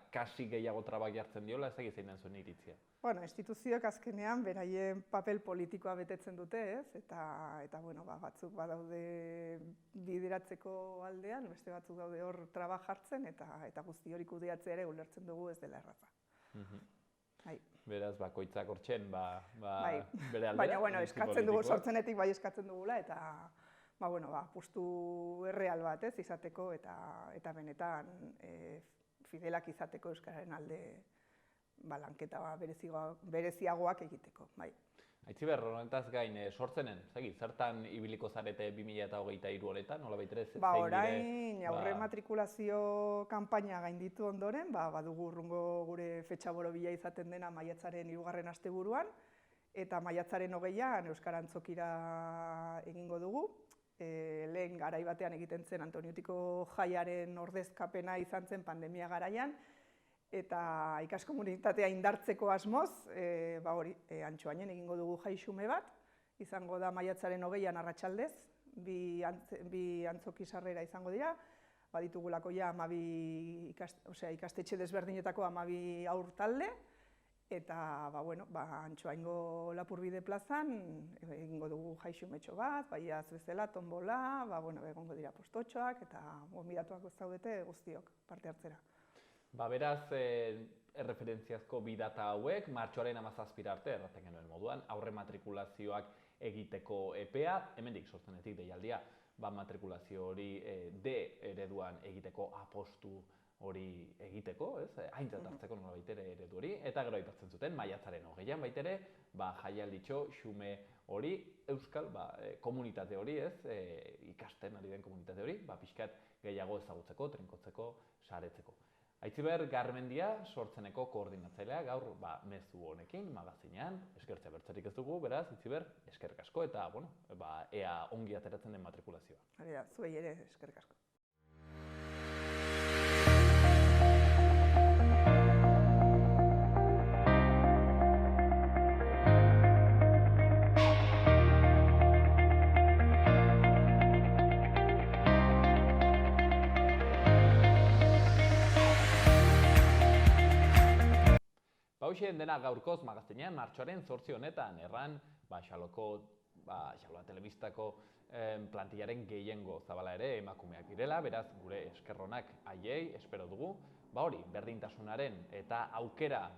kasi gehiago trabak jartzen diola, ez dakit zein den zuen iritzia. Instituzioek azkenean beraien papel politikoa betetzen dute, ez? Eta batzuk badaude bideratzeko aldean, beste batzuk daude hor trabak jartzen, eta guzti hori kudeatzea ere ulertzen dugu ez dela erraza. Beraz, bakoitzak hortzen, bere aldera. Baina, eskatzen dugu, sortzenetik bai eskatzen dugula, eta apustu erreal bat ez izateko, eta benetan fidelak izateko euskararen alde lanketa bereziagoak egiteko. Aitziber, honetaz gain, sortzenen, zertan ibiliko zarete 2023 honetan, nola baitere zein dire? Orain, aurre matrikulazio kanpaina gainditu ondoren, badugu urrungo gure fetxa borobila izaten dena maiatzaren 3. asteburuan, eta maiatzaren 20an Euskara Antzokira egingo dugu. Lehen garai batean egiten zen Antoniutiko jaiaren ordezkapena izan zen pandemia garaian, eta ikaskomunitatea indartzeko asmoz, Antxoainen egingo dugu jai xume bat, izango da maiatzaren 20an arratsaldez, bi antzoki sarrera izango dira, baditugulako ja ikastetxe desberdinetako 12 haur talde, eta Antxoaingo Lapurbide plazan egingo dugu jai xumetxo bat, baiaz bezala, tombola, egongo dira postotxoak, eta gonbidatuak zaudete guztiok parte hartzera. Beraz, erreferentziazko bi data hauek, martxoaren 17 arte, erraten genuen moduan, aurre matrikulazioak egiteko epea, hemendik sortzenetik deialdia, matrikulazio hori ereduan egiteko apostu hori egiteko, aintzat hartzeko nola baitere eredu hori, eta gero aipatzen zuten, maiatzaren 20an baitere, jaialditxo xume hori, euskal komunitate hori, ikasten ari den komunitate hori, pixkat gehiago ezagutzeko, trinkotzeko, saretzeko. Aitziber Garmendia, sortzeneko koordinatzailea, gaur mezu honekin, magazinean, eskertzea bertzerik ez dugu, beraz, Aitziber, eskerrik asko, eta, ea ongi ateratzen den matrikulazioa. Hori da, zuei ere eskerrik asko. Hauxen dena gaurkoz magazinean, martxoaren 8 honetan, erran, Xaloa Telebistako plantillaren gehiengo zabala ere emakumeak direla, beraz, gure eskerronak haiei, espero dugu, hori, berdintasunaren eta aukera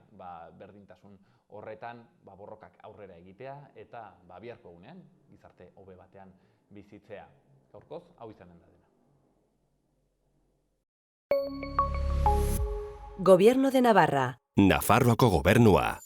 berdintasun horretan borrokak aurrera egitea, eta biharko egunean, gizarte hobe batean bizitzea. Gaurkoz, hau izanen da dena. Gobierno de Navarra. Nafarroako gobernua.